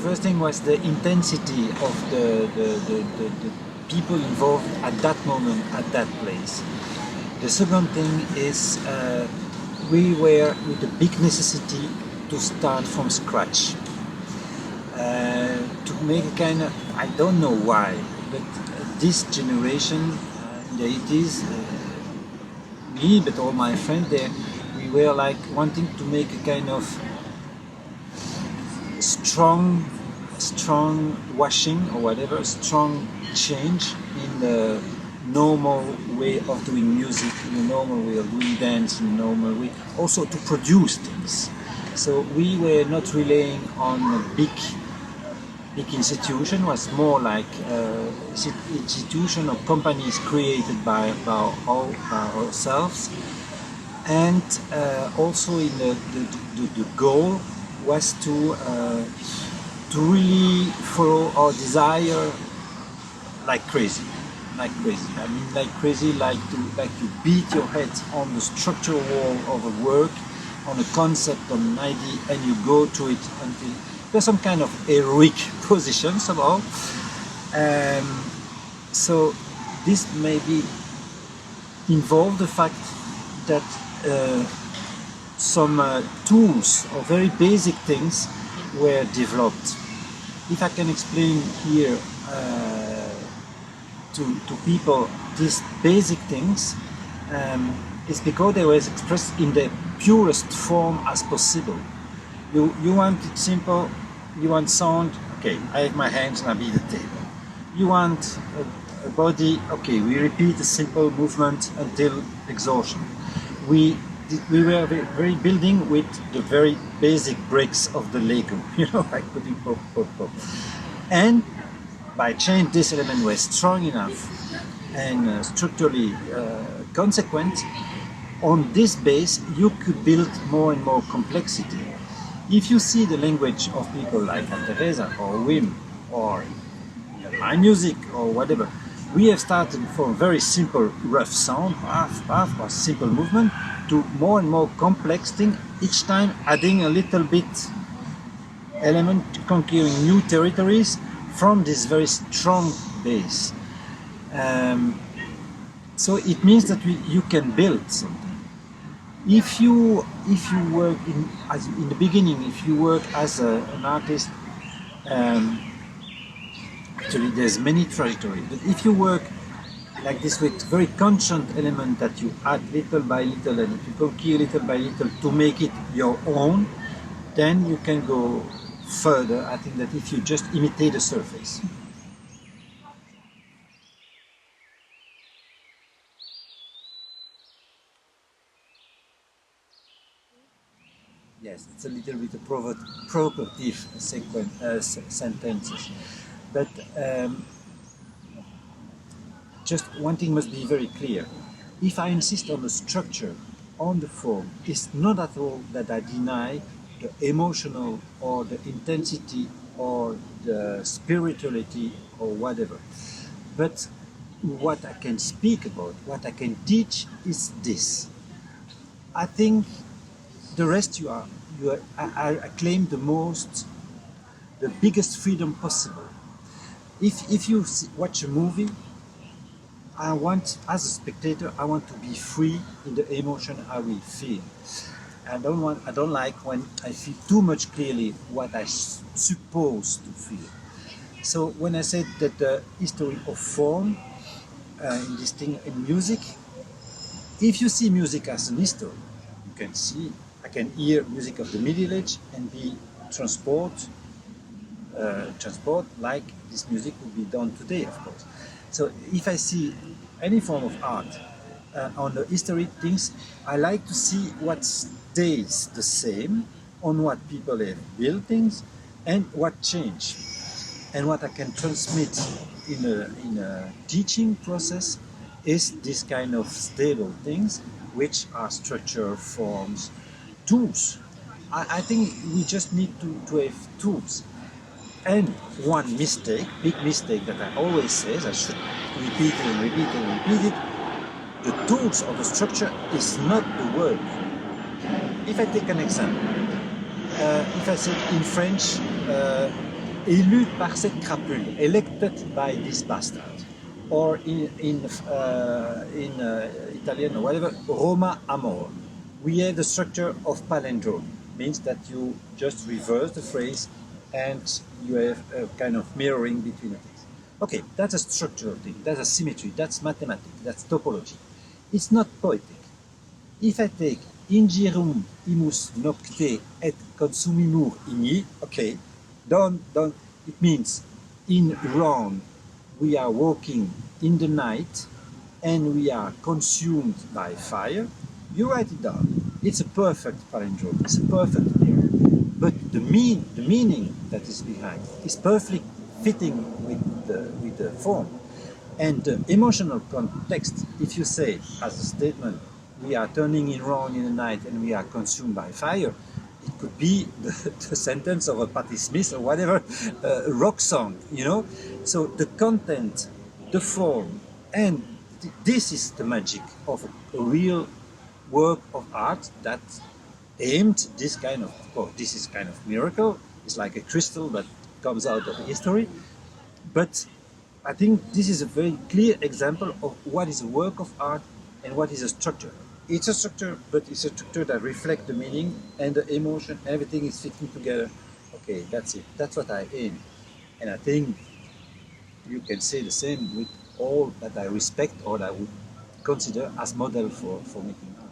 first thing was the intensity of the people involved at that moment, at that place. The second thing is we were with a big necessity to start from scratch. To make a kind of, I don't know why, but this generation in the 80s, me but all my friends there, we were like wanting to make a kind of strong washing or whatever, strong change in the normal way of doing music, in the normal way of doing dance, in the normal way also to produce things. So we were not relying on a big institution, was more like institution or companies created by ourselves, and also in the goal was to really follow our desire like crazy. I mean, like crazy, like you beat your head on the structural wall of a work, on a concept, on an idea, and you go to it until there's some kind of heroic position somehow. So this maybe involve the fact that some tools or very basic things were developed. If I can explain here to people these basic things, it's because they were expressed in the purest form as possible. You want it simple, you want sound, okay, I have my hands and I beat the table. You want a body, okay, we repeat a simple movement until exhaustion. We were very building with the very basic bricks of the Lego, you know, like putting pop, pop, pop. And by change, this element was strong enough and structurally consequent. On this base, you could build more and more complexity. If you see the language of people like Teresa or Wim or my music or whatever, we have started from very simple rough sound, or simple movement, to more and more complex thing, each time adding a little bit element, conquering new territories from this very strong base. So it means that you can build something. If you work in the beginning, if you work as an artist, actually there's many trajectories, but if you work like this with very constant element that you add little by little and if you conquer little by little to make it your own, then you can go further. I think that if you just imitate the surface. Yes, it's a little bit of provocative sentences, but just one thing must be very clear. If I insist on the structure, on the form, it's not at all that I deny the emotional or the intensity or the spirituality or whatever. But what I can speak about, what I can teach is this. I think the rest I claim the biggest freedom possible. If you watch a movie, I want, as a spectator, I want to be free in the emotion I will feel. I don't like when I feel too much clearly what I supposed to feel. So when I said that the history of form in this thing in music, if you see music as an history, you can see, I can hear music of the Middle Age and be transport like this music would be done today, of course. So if I see any form of art on the history things, I like to see what stays the same on what people have built things and what changed. And what I can transmit in a teaching process is this kind of stable things, which are structure, forms, tools. I think we just need to have tools. And one mistake, big mistake that I always say, I should repeat it and repeat it and repeat it, the tools of the structure is not the work. If I take an example, if I say in French, élu par cette crapule, elected by this bastard. Or in Italian or whatever, Roma amor. We have the structure of palindrome, means that you just reverse the phrase and you have a kind of mirroring between the things. Okay, that's a structural thing, that's a symmetry, that's mathematics, that's topology. It's not poetic. If I take ingerum imus nocte et consumimur igni, okay, don't, it means in Rome we are walking in the night and we are consumed by fire. You write it down. It's a perfect palindrome, it's a perfect mirror. But the meaning that is behind is perfectly fitting with the form. And the emotional context, if you say as a statement, we are turning in wrong in the night and we are consumed by fire, it could be the sentence of a Patti Smith or whatever rock song, you know. So the content, the form, and this is the magic of a real work of art that aimed this kind of course, this is kind of miracle. It's like a crystal that comes out of history. But I think this is a very clear example of what is a work of art and what is a structure. It's a structure, but it's a structure that reflects the meaning and the emotion. Everything is fitting together. Okay, that's it. That's what I aim. And I think you can say the same with all that I respect or that I would consider as model for making art.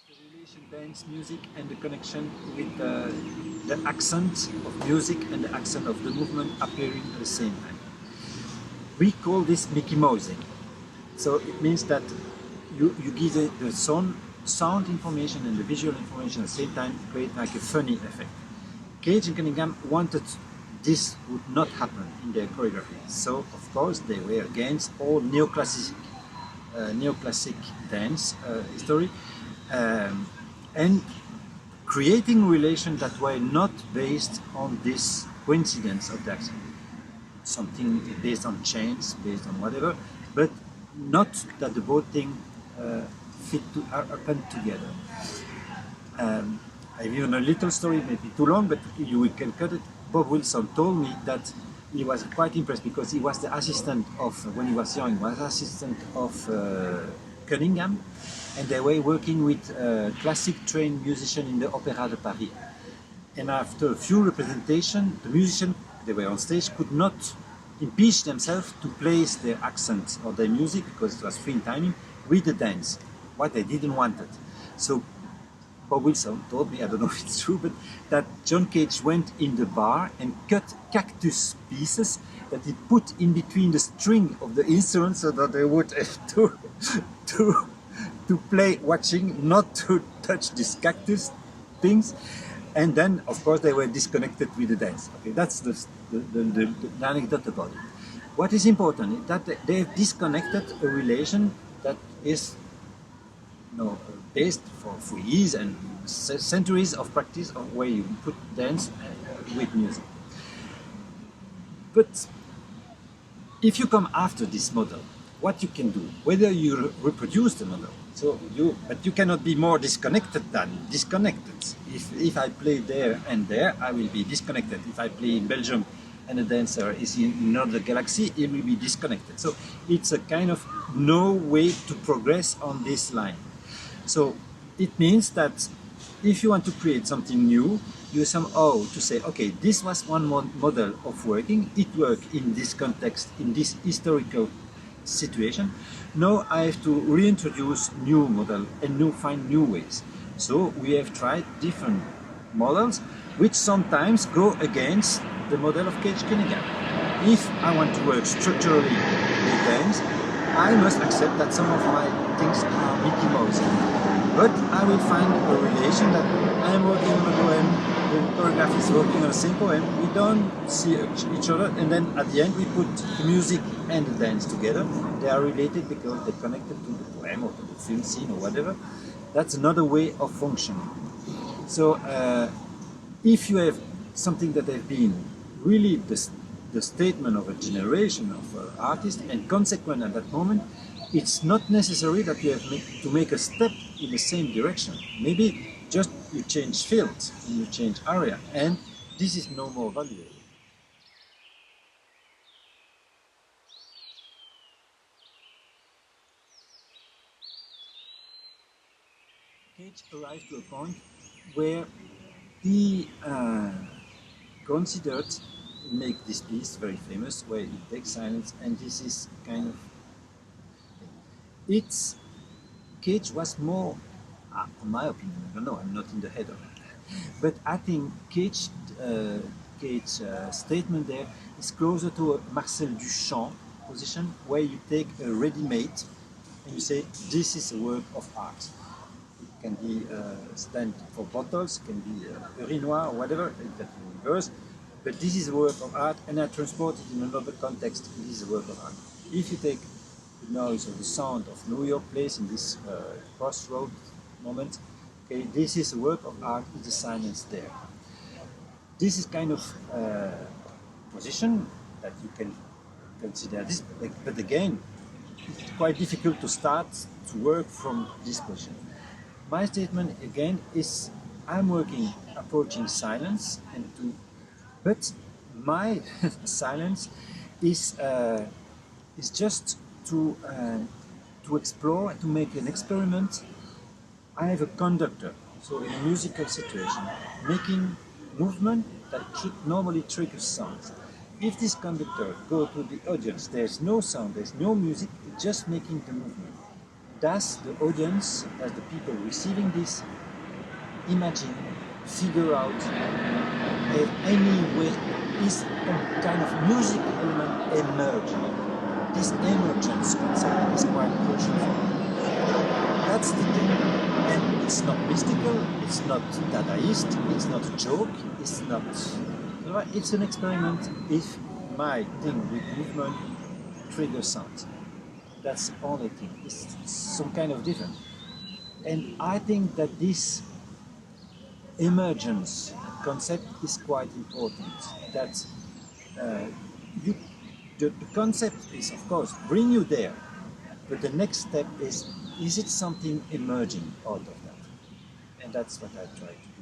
The relation dance, music, and the connection with the accent of music and the accent of the movement appearing at the same time. We call this Mickey Mousing. So it means that you give the sound information and the visual information at the same time to create like a funny effect. Cage and Cunningham wanted this would not happen in their choreography. So of course they were against all neoclassic dance history and creating relations that were not based on this coincidence of the accent. Something based on chance, based on whatever, but not that the both things happen together. I've even a little story, maybe too long, but you can cut it. Bob Wilson told me that he was quite impressed because he was the assistant of, when he was young, was assistant of Cunningham, and they were working with classic trained musicians in the Opéra de Paris. And after a few representations, the musicians, they were on stage, could not impeach themselves to place their accent or their music, because it was free in timing, with the dance, what they didn't want it. So Bob Wilson told me, I don't know if it's true, but that John Cage went in the bar and cut cactus pieces that he put in between the string of the instrument so that they would have to play watching, not to touch these cactus things. And then, of course, they were disconnected with the dance. Okay, that's the anecdote about it. What is important is that they have disconnected a relation that is based for years and centuries of practice of where you put dance with music. But if you come after this model, what you can do, whether you reproduce the model, but you cannot be more disconnected than disconnected. If I play there and there, I will be disconnected. If I play in Belgium and a dancer is in another galaxy, it will be disconnected. So it's a kind of no way to progress on this line. So it means that if you want to create something new, you somehow to say, okay, this was one model of working, it worked in this context, in this historical situation. Now I have to reintroduce new model and find new ways. So we have tried different models, which sometimes go against the model of Cage Cunningham. If I want to work structurally with dance, I must accept that some of my things are Mickey Mouse. But I will find a relation that I am working on a poem, the choreographer is working on the same poem, we don't see each other, and then at the end we put the music and the dance together. They are related because they're connected to the poem or to the film scene or whatever. That's another way of functioning. So if you have something that has been really the statement of a generation of artists and consequent at that moment, it's not necessary that you have to make a step in the same direction. Maybe just you change fields and you change area, and this is no more valuable. Cage arrived to a point where he considered make this piece very famous, where he takes silence, and this is kind of its Cage was more, in my opinion, I don't know, I'm not in the head of it, but I think Cage statement there is closer to a Marcel Duchamp position, where you take a ready-made and you say this is a work of art. It can be stand for bottles, it can be urinoir or whatever, that in reverse. But this is a work of art, and I transport it in another context. This is a work of art. If you take the noise or the sound of New York place in this crossroad moment, okay, this is a work of art with the silence there. This is kind of position that you can consider this, but again, it's quite difficult to start to work from this position. My statement again is I'm approaching silence, but my silence is just to explore and to make an experiment. I have a conductor, so in a musical situation, making movement that should normally trigger sounds. If this conductor goes to the audience, there's no sound, there's no music, it's just making the movement. Does the audience, does the people receiving this, imagine, figure out, if any way is a kind of music element emerging? This emergence concept is quite crucial for me. That's the thing. And it's not mystical, it's not Dadaist, it's not a joke, it's an experiment if my thing with movement triggers sound. That's the only thing. It's some kind of different. And I think that this emergence concept is quite important. That the concept is, of course, bring you there, but the next step is it something emerging out of that? And that's what I try to do.